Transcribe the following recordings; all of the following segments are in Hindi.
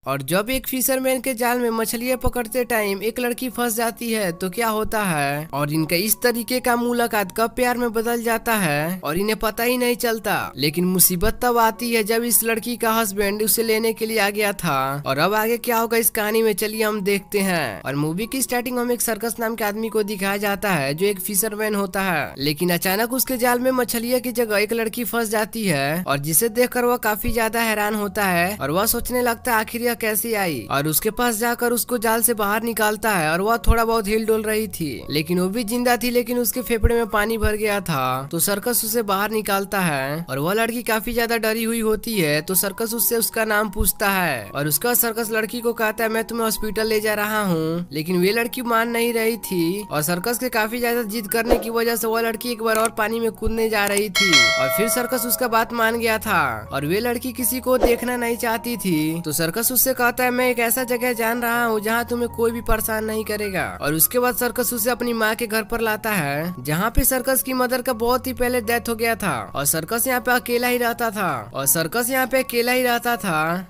और जब एक फिशरमैन के जाल में मछलियां पकड़ते टाइम एक लड़की फंस जाती है तो क्या होता है और इनका इस तरीके का मुलाकात कब प्यार में बदल जाता है और इन्हें पता ही नहीं चलता। लेकिन मुसीबत तब आती है जब इस लड़की का हस्बैंड उसे लेने के लिए आ गया था। और अब आगे क्या होगा इस कहानी में चलिए हम देखते हैं। और मूवी की स्टार्टिंग में एक सर्कस नाम के आदमी को दिखाया जाता है जो एक फिशरमैन होता है। लेकिन अचानक उसके जाल में मछलियां की जगह एक लड़की फंस जाती है और जिसे देखकर वह काफी ज्यादा हैरान होता है और वह सोचने लगता है आखिर कैसे आई और उसके पास जाकर उसको जाल से बाहर निकालता है। और वह थोड़ा बहुत हिल डुल रही थी लेकिन वो भी जिंदा थी, लेकिन उसके फेफड़े में पानी भर गया था। तो सर्कस उसे बाहर निकालता है और वह लड़की काफी ज्यादा डरी हुई होती है। तो सर्कस उससे उसका नाम पूछता है और उसका सर्कस लड़की को कहता है मैं तुम्हें हॉस्पिटल ले जा रहा हूँ। लेकिन वे लड़की मान नहीं रही थी और सर्कस के काफी ज्यादा जिद करने की वजह से वह लड़की एक बार और पानी में कूदने जा रही थी और फिर सर्कस उसका बात मान गया था और वे लड़की किसी को देखना नहीं चाहती थी। तो सर्कस उससे कहता है मैं एक ऐसा जगह जान रहा हूँ जहाँ तुम्हें कोई भी परेशान नहीं करेगा। और उसके बाद सर्कस उसे अपनी माँ के घर पर लाता है जहाँ पे सर्कस की मदर का बहुत ही पहले डेथ हो गया था और सर्कस यहाँ पे अकेला ही रहता था।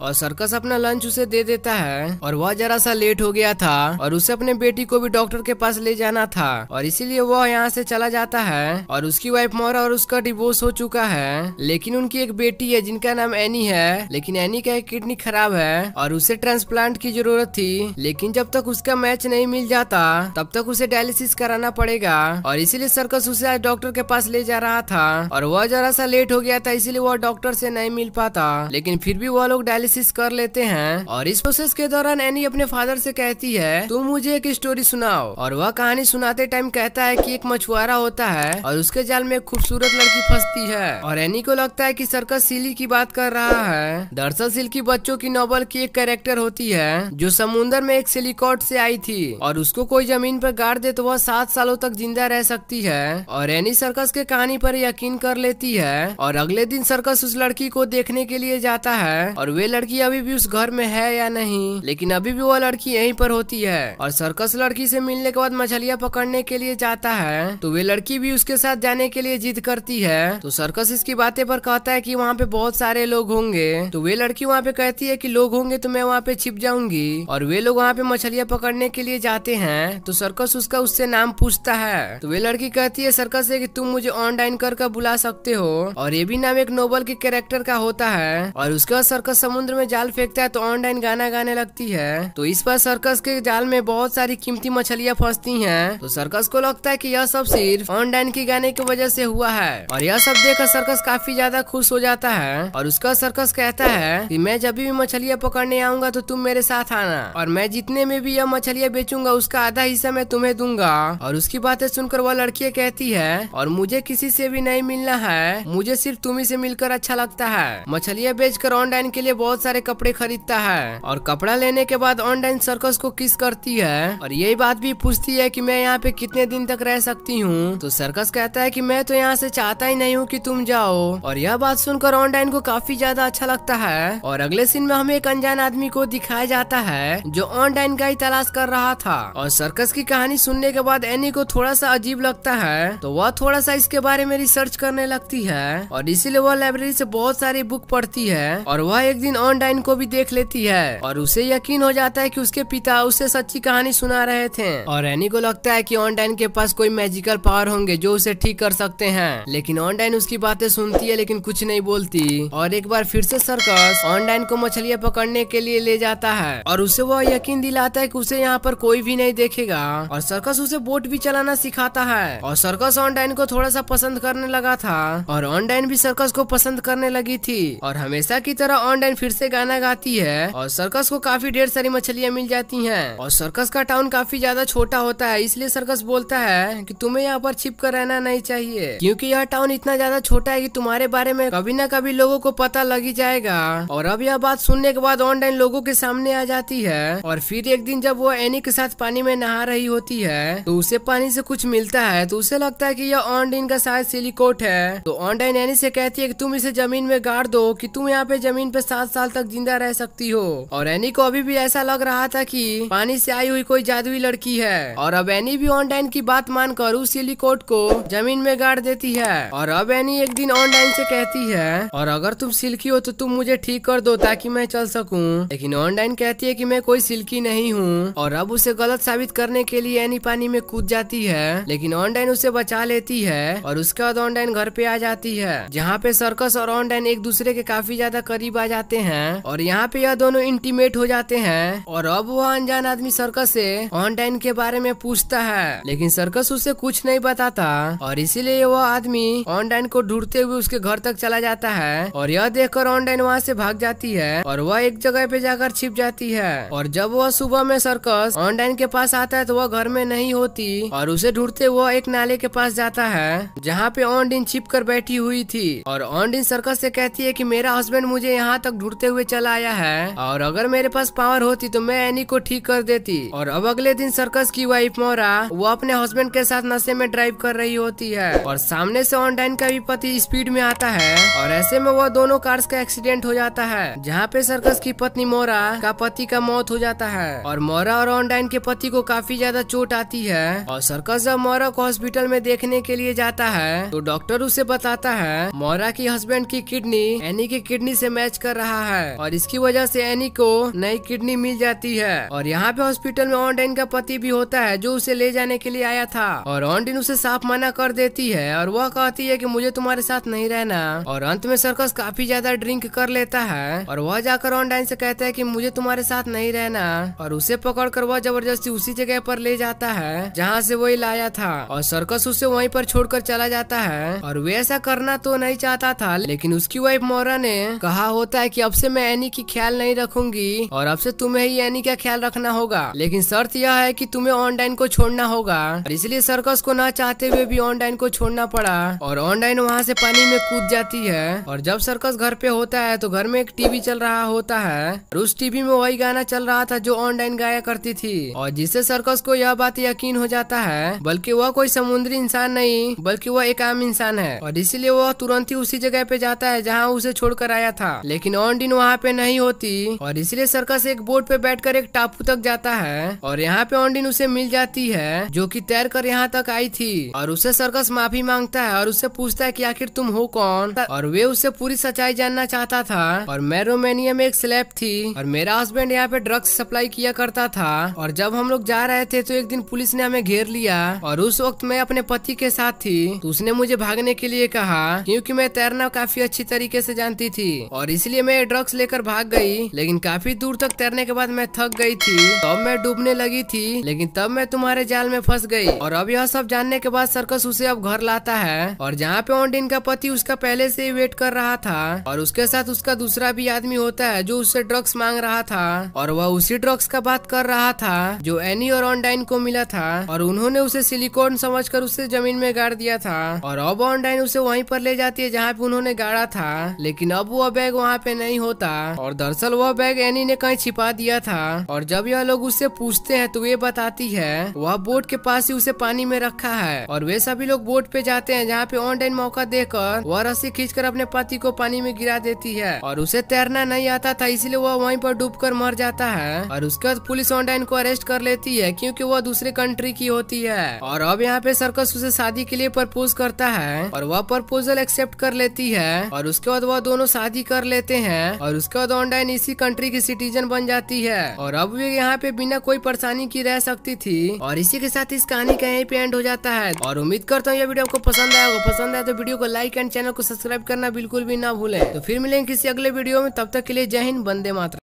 और सर्कस अपना लंच उसे दे देता है और वह जरा सा लेट हो गया था और उसे अपने बेटी को भी डॉक्टर के पास ले जाना था और इसीलिए वह यहाँ से चला जाता है। और उसकी वाइफ मोरा और उसका डिवोर्स हो चुका है, लेकिन उनकी एक बेटी है जिनका नाम एनी है। लेकिन एनी का एक किडनी खराब है और उसे ट्रांसप्लांट की जरूरत थी, लेकिन जब तक उसका मैच नहीं मिल जाता तब तक उसे डायलिसिस कराना पड़ेगा। और इसीलिए सर्कस उसे आज डॉक्टर के पास ले जा रहा था और वह जरा सा लेट हो गया था, इसीलिए वह डॉक्टर से नहीं मिल पाता। लेकिन फिर भी वह लोग डायलिसिस कर लेते हैं। और इस प्रोसेस के दौरान एनी अपने फादर से कहती है तुम मुझे एक स्टोरी सुनाओ। और वह कहानी सुनाते टाइम कहता है कि एक मछुआरा होता है और उसके जाल में एक खूबसूरत लड़की फंसती है। और एनी को लगता है कि सर्कस सिली की बात कर रहा है। दरअसल सिल्की बच्चों की नॉवल की एक कैरेक्टर होती है जो समुद्र में एक सिलिकॉट से आई थी और उसको कोई जमीन पर गाड़ दे तो वह 7 सालों तक जिंदा रह सकती है। और एनी सर्कस के कहानी पर यकीन कर लेती है और अगले दिन सर्कस उस लड़की को देखने के लिए जाता है। और वे लड़की अभी भी उस घर में है या नहीं, लेकिन अभी भी वह लड़की यहीं पर होती है। और सर्कस लड़की से मिलने के बाद मछलियां पकड़ने के लिए जाता है तो वे लड़की भी उसके साथ जाने के लिए जिद करती है। तो सर्कस इसकी बातें पर कहता है कि वहाँ पे बहुत सारे लोग होंगे। तो वे लड़की वहाँ पे कहती है कि लोग होंगे तो मैं वहाँ पे छिप जाऊंगी। और वे लोग वहाँ पे मछलियां पकड़ने के लिए जाते हैं। तो सर्कस उससे नाम पूछता है। तो वे लड़की कहती है सर्कस से कि तुम मुझे ऑनलाइन कर बुला सकते हो। और ये भी नाम एक नोबल के कैरेक्टर का होता है। और उसके बाद सर्कस समुद्र में जाल फेंकता है तो ऑनलाइन गाना गाने लगती है। तो इस बार सर्कस के जाल में बहुत सारी कीमती मछलियां फंसती हैं। तो सर्कस को लगता है कि यह सब सिर्फ ऑनलाइन के गाने की वजह से हुआ है। और यह सब देखकर सर्कस काफी ज्यादा खुश हो जाता है। और उसका सर्कस कहता है कि मैं जब भी मछलियां पकड़ने आऊंगा तो तुम मेरे साथ आना और मैं जितने में भी यह मछलियां बेचूंगा उसका आधा हिस्सा मैं तुम्हें दूंगा। और उसकी बातें सुनकर वह लड़की कहती है और मुझे किसी से भी नहीं मिलना है, मुझे सिर्फ तुम्ही से मिलकर अच्छा लगता है। मछलियां बेचकर ऑनलाइन के लिए बहुत सारे कपड़े खरीदता है और कपड़ा लेने के बाद ऑनलाइन सर्कस को किस करती है और यही बात भी पूछती है कि मैं यहाँ पे कितने दिन तक रह सकती हूँ। तो सर्कस कहता है कि मैं तो यहाँ से चाहता ही नहीं हूँ कि तुम जाओ। और यह बात सुनकर ऑनलाइन को काफी ज्यादा अच्छा लगता है। और अगले सीन में हमें एक अनजान आदमी को दिखाया जाता है जो ऑनलाइन का ही तलाश कर रहा था। और सर्कस की कहानी सुनने के बाद एनी को थोड़ा सा अजीब लगता है तो वह थोड़ा सा इसके बारे में रिसर्च करने लगती है और इसीलिए वह लाइब्रेरी से बहुत सारी बुक पढ़ती है। और वह एक दिन ऑनलाइन को भी देख लेती है और उसे यकीन हो जाता है कि उसके पिता उसे सच्ची कहानी सुना रहे थे। और एनी को लगता है कि ऑनलाइन के पास कोई मैजिकल पावर होंगे जो उसे ठीक कर सकते हैं। लेकिन ऑनलाइन उसकी बातें सुनती है लेकिन कुछ नहीं बोलती। और एक बार फिर से सर्कस ऑनलाइन को मछलियां पकड़ने के लिए ले जाता है और उसे वह यकीन दिलाता है कि उसे यहाँ पर कोई भी नहीं देखेगा। और सर्कस उसे बोट भी चलाना सिखाता है। और सर्कस ऑनलाइन को थोड़ा सा पसंद करने लगा था और ऑनलाइन भी सर्कस को पसंद करने लगी थी। और हमेशा की तरह ऑनलाइन फिर से गाना गाती है और सर्कस को काफी ढेर सारी मछलियां मिल जाती हैं। और सर्कस का टाउन काफी ज्यादा छोटा होता है, इसलिए सर्कस बोलता है कि तुम्हें यहाँ पर छिप कर रहना नहीं चाहिए क्योंकि यह टाउन इतना ज्यादा छोटा है कि तुम्हारे बारे में कभी न कभी लोगों को पता लग ही जाएगा। और अब यह बात सुनने के बाद ऑनलाइन लोगों के सामने आ जाती है। और फिर एक दिन जब वो एनी के साथ पानी में नहा रही होती है तो उसे पानी से कुछ मिलता है तो उसे लगता है कि यह ऑनलाइन का शायद सिलिकोट है। तो ऑनलाइन एनी से कहती है कि तुम इसे जमीन में गाड़ दो कि तुम यहाँ पे जमीन पे 7 साल तक जिंदा रह सकती हो। और एनी को अभी भी ऐसा लग रहा था कि पानी से आई हुई कोई जादुई लड़की है। और अब एनी भी ऑनलाइन की बात मानकर उस सिलिकोट को जमीन में गाड़ देती है। और अब एनी एक दिन ऑनलाइन से कहती है और अगर तुम सिल्की हो तो तुम मुझे ठीक कर दो ताकि मैं चल सकूं। हूँ, लेकिन ऑनडाइन कहती है कि मैं कोई सिल्की नहीं हूँ। और अब उसे गलत साबित करने के लिए एनी पानी में कूद जाती है, लेकिन ऑनडाइन उसे बचा लेती है और उसके बाद ऑनडाइन घर पे आ जाती है, जहाँ पे सर्कस और ऑनडाइन एक दूसरे के काफी ज्यादा करीब आ जाते हैं और यहाँ पे यह दोनों इंटीमेट हो जाते हैं। और अब वह अनजान आदमी सर्कस से ऑनडाइन के बारे में पूछता है, लेकिन सर्कस उसे कुछ नहीं बताता और इसीलिए वह आदमी ऑनडाइन को ढूंढते हुए उसके घर तक चला जाता है। और यह देखकर ऑनडाइन वहाँ से भाग जाती है और वह एक जगह पे जाकर छिप जाती है। और जब वह सुबह में सर्कस ऑनडाइन के पास आता है तो वह घर में नहीं होती और उसे ढूंढते वह एक नाले के पास जाता है, जहाँ पे ऑनडाइन छिप कर बैठी हुई थी। और ऑनडाइन सर्कस से कहती है कि मेरा हस्बैंड मुझे यहाँ तक ढूंढते हुए चला आया है और अगर मेरे पास पावर होती तो मैं एनी को ठीक कर देती। और अब अगले दिन सर्कस की वाइफ मोरा वो अपने हस्बैंड के साथ नशे में ड्राइव कर रही होती है और सामने से ऑनडाइन का भी पति स्पीड में आता है और ऐसे में वह दोनों कार्स का एक्सीडेंट हो जाता है, जहाँ पे सर्कस की पत्नी मोरा का पति का मौत हो जाता है। और मोरा और ऑनडाइन के पति को काफी ज्यादा चोट आती है और सर्कस जब मोरा को हॉस्पिटल में देखने के लिए जाता है तो डॉक्टर उसे बताता है मोरा की हस्बैंड की किडनी एनी की किडनी से मैच कर रहा है और इसकी वजह से एनी को नई किडनी मिल जाती है। और यहाँ पे हॉस्पिटल में ऑनडाइन का पति भी होता है जो उसे ले जाने के लिए आया था और ऑनडाइन उसे साफ मना कर देती है और वह कहती है कि मुझे तुम्हारे साथ नहीं रहना। और अंत में सर्कस काफी ज्यादा ड्रिंक कर लेता है और वह जाकर ऑनडाइन से कहता है कि मुझे तुम्हारे साथ नहीं रहना और उसे पकड़कर वह जबरदस्ती उसी जगह पर ले जाता है जहाँ से वही लाया था और सर्कस उसे वहीं पर छोड़कर चला जाता है। और वे ऐसा करना तो नहीं चाहता था, लेकिन उसकी वाइफ मोरा ने कहा होता है कि अब से मैं एनी की ख्याल नहीं रखूंगी और अब से तुम्हें ही एनी का ख्याल रखना होगा, लेकिन शर्त यह है कि तुम्हें ऑनडाइन को छोड़ना होगा। और इसलिए सर्कस को ना चाहते हुए भी ऑनडाइन को छोड़ना पड़ा और ऑनडाइन वहाँ से पानी में कूद जाती है। और जब सर्कस घर पे होता है तो घर में एक टीवी चल रहा होता है और उस टीवी में वही गाना चल रहा था जो ऑनडाइन गाया करती थी और जिससे सर्कस को यह बात यकीन हो जाता है बल्कि वह कोई समुद्री इंसान नहीं बल्कि वह एक आम इंसान है। और इसीलिए वह तुरंत ही उसी जगह पे जाता है जहाँ उसे छोड़कर आया था, लेकिन ऑनडाइन वहाँ पे नहीं होती और इसलिए सर्कस एक बोट पे बैठकर एक टापू तक जाता है और यहाँ पे ऑनडाइन उसे मिल जाती है जो कि तैर कर यहाँ तक आई थी। और उससे सर्कस माफी मांगता है और उससे पूछता है कि आखिर तुम हो कौन। और वे उससे पूरी सच्चाई जानना चाहता था और मैं रोमानिया में एक स्लैब थी और मेरा हस्बैंड यहाँ पे ड्रग्स सप्लाई किया करता था और जब हम लोग जा रहे थे तो एक दिन पुलिस ने हमें घेर लिया और उस वक्त मैं अपने पति के साथ थी तो उसने मुझे भागने के लिए कहा क्योंकि मैं तैरना काफी अच्छी तरीके से जानती थी और इसलिए मैं ड्रग्स लेकर भाग गई, लेकिन काफी दूर तक तैरने के बाद मैं थक गई थी तो अब मैं डूबने लगी थी, लेकिन तब मैं तुम्हारे जाल में फंस गई। और अब यह सब जानने के बाद सर्कस उसे अब घर लाता है और जहाँ पे ऑनडाइन का पति उसका पहले से ही वेट कर रहा था और उसके साथ उसका दूसरा भी आदमी होता है जो उससे ड्रग्स मांग रहा था और वह उसी ड्रग्स का बात कर रहा था जो एनी और ऑनडाइन को मिला था और उन्होंने उसे सिलिकॉन समझकर उसे जमीन में गाड़ दिया था। और अब ऑनडाइन उसे वहीं पर ले जाती है जहाँ पे उन्होंने गाड़ा था, लेकिन अब वह बैग वहाँ पे नहीं होता और दरअसल वह बैग एनी ने कहीं छिपा दिया था। और जब यह लोग उससे पूछते हैं तो वे बताती है वह बोट के पास ही उसे पानी में रखा है और वे सभी लोग बोट पे जाते हैं जहाँ पे ऑनडाइन मौका देकर वह रस्सी खींचकर अपने पति को पानी में गिरा देती है और उसे तैरना नहीं आता था इसलिए वह वहीं पर डूबकर मर जाता है। और उसके बाद पुलिस ऑनडाइन को अरेस्ट कर लेती है क्योंकि वह दूसरे कंट्री की होती है। और अब यहाँ पे सर्कस उसे शादी के लिए प्रपोज करता है और वह प्रपोजल एक्सेप्ट कर लेती है और उसके बाद वह दोनों शादी कर लेते हैं और उसके बाद ऑनडाइन इसी कंट्री की सिटीजन बन जाती है और अब वे यहाँ पे बिना कोई परेशानी की रह सकती थी। और इसी के साथ इस कहानी का यहीं पे एंड हो जाता है और उम्मीद करता हूँ ये वीडियो आपको पसंद आया होगा। पसंद आया तो वीडियो को लाइक एंड चैनल को सब्सक्राइब करना बिल्कुल भी ना भूलें। तो फिर मिलेंगे किसी अगले वीडियो में, तब तक के लिए जय हिंद, वंदे मातरम।